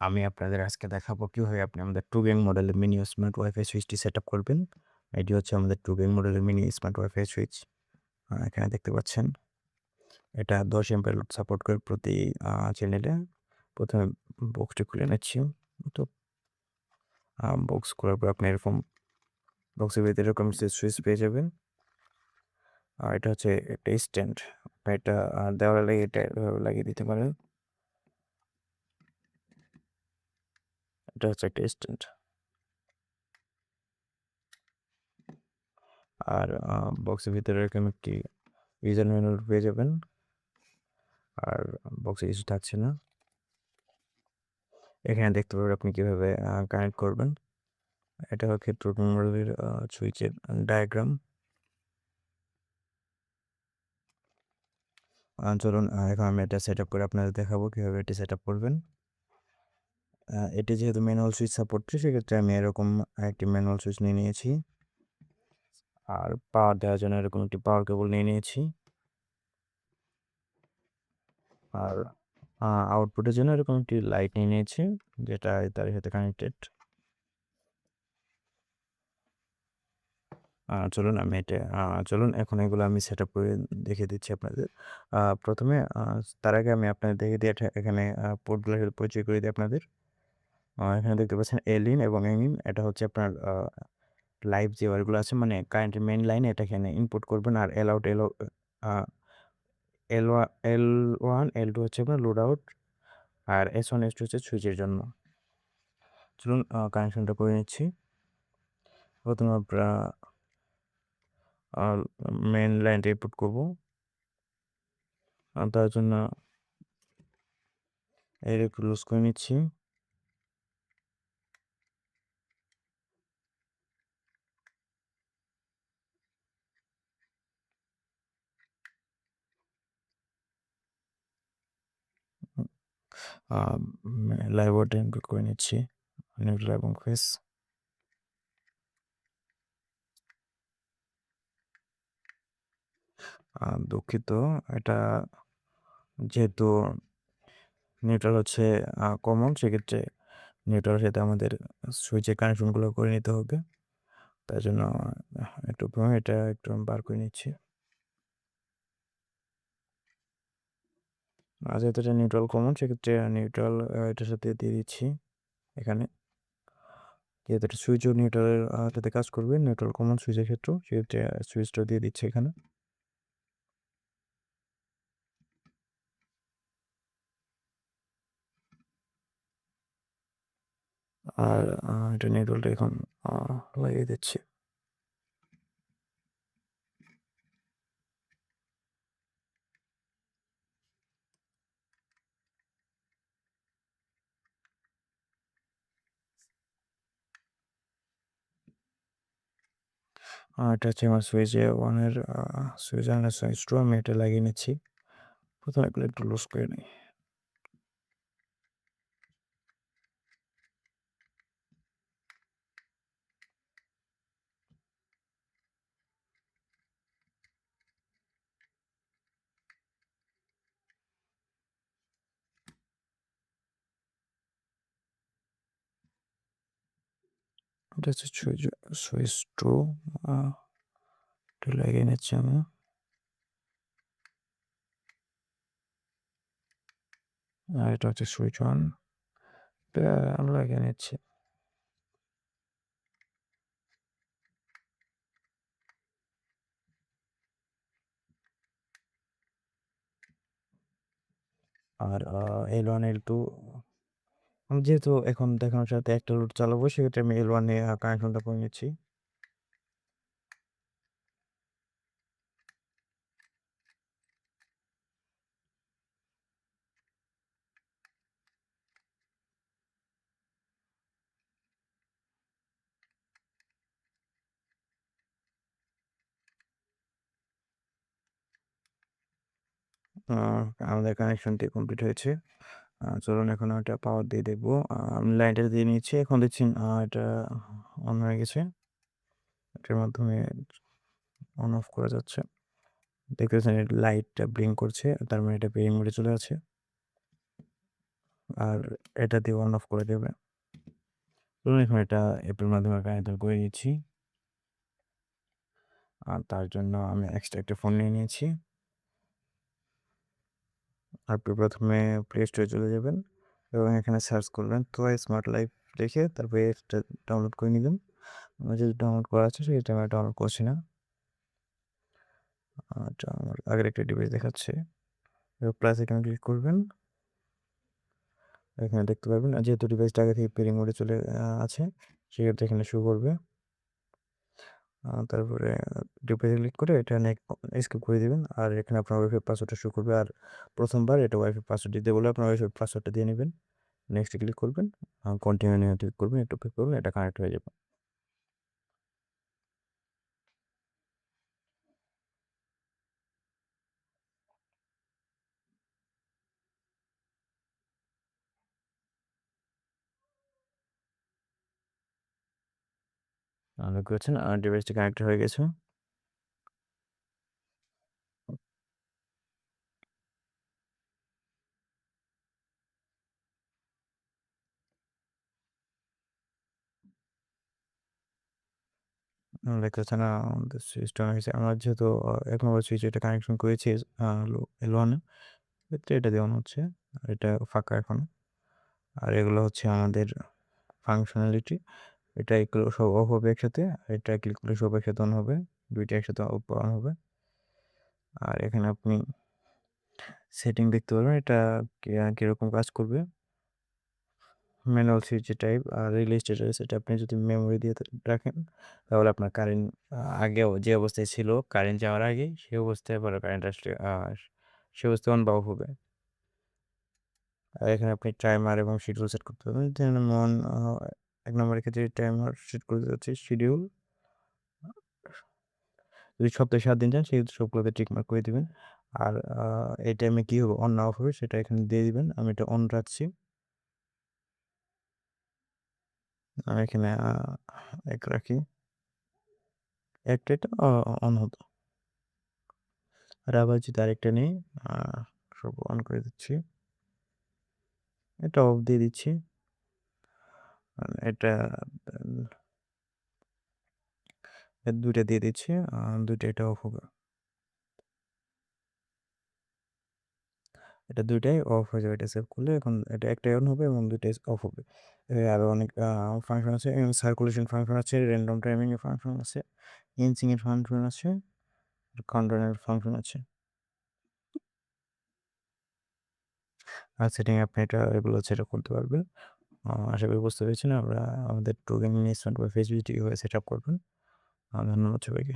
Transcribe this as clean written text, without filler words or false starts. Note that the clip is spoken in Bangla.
আমি আপনাদের আজকে দেখাবো কিভাবে আপনি আমাদের টুগেং মডেলের মিনি স্মার্ট ওয়াইফাই সুইচটি সেটআপ করবেন। এটি হচ্ছে আমাদের টুগেং মডেলের মিনি স্মার্ট ওয়াইফাই সুইচ। এখানে দেখতে পাচ্ছেন এটা 10 এমপিয়ার লোড সাপোর্ট করে প্রতি চ্যানেলে। প্রথমে বক্সটি খুলে নিচ্ছি। তো বক্স খোলার পর আপনি এরকম বক্সের ভিতরে এরকম সুইচ পেয়ে যাবেন। আর এটা হচ্ছে একটা স্ট্যান্ড। এটা দেওয়ালে লাগিয়ে এটা এভাবে লাগিয়ে দিতে পারেন। এটা হচ্ছে একটা স্ট্যান্ড। আর বক্সের ভিতরে এরকম একটি ইউজার ম্যানুয়াল পেয়ে যাবেন। আর বক্সে কিছু থাকছে না। এখানে দেখতে পাবেন আপনি কিভাবে কানেক্ট করবেন। এটা হচ্ছে টুটমোবাইলের সুইচের ডায়াগ্রাম। চলুন এখন আমি এটা সেটআপ করে আপনাদের দেখাবো কিভাবে এটি সেটআপ করবেন। এটি যেহেতু ম্যানুয়াল সুইচ সাপোর্ট সেক্ষেত্রে আমি এরকম একটি ম্যানুয়াল সুইচ নিয়ে নিয়েছি। আর পাওয়ার দেওয়ার জন্য এরকম একটি পাওয়ার কেবল নিয়ে নিয়েছি। আর আউটপুটের জন্য এরকম একটি লাইট নিয়ে নিয়েছি যেটা তার সাথে কানেক্টেড। চলুন এখন এগুলো আমি সেটআপ করে দেখিয়ে দিচ্ছি আপনাদের। প্রথমে তার আগে আমি আপনাদের দেখিয়ে দিই এখানে পোর্টগুলোর সাথে পরিচয় করে দিই আপনাদের। এখানে দেখতে পাচ্ছেন এল-ইন এবং এম-ইন। এটা হচ্ছে আপনার লাইভ যে ওয়্যারগুলো আছে মানে কারেন্টের মেইন লাইন এটা এখানে ইনপুট করবেন। আর এল-আউট এল-ওয়ান এল-টু হচ্ছে আপনার লোড আউট। আর এস-ওয়ান এস-টু হচ্ছে সুইচের জন্য। চলুন কানেকশনটা করে নিচ্ছি। প্রথমে আমরা মেইন লাইনটা ইনপুট করবো। তার জন্য এর একটু লুজ করে নিচ্ছি। লাইভ ওয়াটা ইনপুট করে নিচ্ছি নিউট্রাল এবং ফেস। দুঃখিত, এটা যেহেতু নিউট্রাল হচ্ছে কমন সেক্ষেত্রে নিউট্রালের সাথে আমাদের সুইচের কানেকশনগুলো করে নিতে হবে। তাই জন্য একটু এটা একটু বার করে নিচ্ছি। যেহেতু এটা নিউট্রাল কমন সেক্ষেত্রে নিউট্রাল এটার সাথে দিয়ে দিচ্ছি এখানে। যেহেতু এটা সুইচও নিউট্রালের সাথে কাজ করবে নিউট্রাল কমন সুইচের ক্ষেত্রেও সেক্ষেত্রে সুইচটা দিয়ে দিচ্ছি এখানে। আর এটা নিউট্রালটা এখন লাগিয়ে দিচ্ছি। এটা হচ্ছে আমার সুইচে ওয়ানের সুইচ অ্যান্ড সুইচ টু আমি এটা লাগিয়ে নিচ্ছি। প্রথমে এগুলো একটু লুজ করে নিই। এটা হচ্ছে সুইচ সুইচ টু এটা লাগিয়ে নিচ্ছি আমি। আর এটা হচ্ছে সুইচ ওয়ান এটা লাগিয়ে নিচ্ছি। আর এল ওয়ান এল টু আমি যেহেতু এখন দেখানোর সাথে একটা লোড চালাবো সেক্ষেত্রে আমি এল ওয়ানে কানেকশনটা করে নিচ্ছি। আমাদের কানেকশনটি কমপ্লিট হয়েছে। চলুন এখন ওটা পাওয়ার দিয়ে দেখবো। আমি লাইনটা দিয়ে নিচ্ছি এখন দেখছি এটা অন হয়ে গেছে। এটার মাধ্যমে অন অফ করা যাচ্ছে। দেখতেছেন লাইটটা ব্লিঙ্ক করছে তার মানে এটা পেইং মোডে চলে আছে। আর এটা দিয়ে অন অফ করে দেবে। ধরুন এখন এটা অ্যাপের মাধ্যমে কানেক্ট করে নিয়েছি। আর তার জন্য আমি এক্সট্রা একটা ফোন নিয়ে নিয়েছি। আপনি প্রথমে প্লে স্টোরে চলে যাবেন এবং এখানে সার্চ করবেন তোয়া স্মার্ট লাইফ লিখে তারপরে এটা ডাউনলোড করে নেবেন। আমার যেটা ডাউনলোড করা আছে সেটা আমি ডাউনলোড করছি না। এটা আমার আগের একটা ডিভাইস দেখাচ্ছে। প্লাস এখানে ক্লিক করবেন। এখানে দেখতে পারবেন যেহেতু ডিভাইসটা আগে থেকে পেরিং মোডে চলে আছে সেক্ষেত্রে এখানে শো করবে। তারপরে ডিভাইসে ক্লিক করে এটা স্কিপ করে দিবেন। আর এখানে আপনার ওয়াইফাই পাসওয়ার্ডটা শো করবে। আর প্রথমবার এটা ওয়াইফাই পাসওয়ার্ড দিতে বলে আপনার ওয়াইফাই পাসওয়ার্ডটা দিয়ে নেবেন। নেক্সটে ক্লিক করবেন। কন্টিনিউ নিয়ে ক্লিক করবেন, একটু ক্লিক করবেন, এটা কানেক্ট হয়ে যাবে। দেখতে পাচ্ছেন ডিভাইসটি কানেক্ট হয়ে গেছে। দেখতে পাচ্ছেন আমাদের সুইচটা অন হয়েছে। আমরা যেহেতু ১ নম্বর সুইচ এটা কানেকশন করেছি L1 এ, ক্ষেত্রে এটা দিয়ে অন হচ্ছে। আর এটা ফাঁকা এখনো। আর এগুলো হচ্ছে আমাদের ফাংশনালিটি। এটা এগুলো সব অফ হবে একসাথে। এটা ক্লিক করলে সব একসাথে অন হবে। ২ টা একসাথে অন হবে। আর এখানে আপনি সেটিং দেখতে পারবেন এটা কিরকম কাজ করবে। ম্যানুয়াল সুইচ টাইপ আর রিলে স্ট্যাটাস এটা আপনি যদি মেমোরি দিয়ে রাখেন তাহলে আপনার কারেন্ট আগেও যে অবস্থায় ছিল কারেন্ট যাওয়ার আগে সেই অবস্থায় পরে কারেন্ট আসলে সে অবস্থায় অন বা অফ হবে। আর এখানে আপনি টাইমার এবং শিডিউল সেট করতে পারবেন। যেমন ১ নম্বরের ক্ষেত্রে টাইমার সেট করে যাচ্ছে শিডিউল। যদি সপ্তাহে ৭ দিন চান সেক্ষেত্রে সবগুলোকে টিক মার্ক করে দিবেন। আর এই টাইমে কী হবে অন না অফ হবে সেটা এখানে দিয়ে দিবেন। আমি এটা অন রাখছি। আমি এখানে ১ রাখি। ১ টা অন হতো। আর আবার যদি আরেকটা নেই সব অন করে দিচ্ছি। এটা অফ দিয়ে দিচ্ছি। এটা ২ টা দিয়ে দিচ্ছি। ২ টা এটা অফ হবে। এটা ২ টাই অফ হয়ে যাবে। এটা সেভ করলে এখন এটা একটাই অন হবে এবং ২ টাই অফ হবে। আরও অনেক ফাংশন আছে। সার্কুলেশন ফাংশন আছে, র্যান্ডম টাইমিং এর ফাংশন আছে, ইনসিং এর ফাংশন আছে, কাউন্টডাউন এর ফাংশন আছে। আর সেটিং এ আপনি এগুলো সেটআপ করতে পারবেন। আশা করি বুঝতে পেরেছেন। আমাদের টু গেমিং ইনস্ট্যান্ট বা ফেসবিটি কিভাবে সেটআপ করবেন। ধন্যবাদ সবাইকে।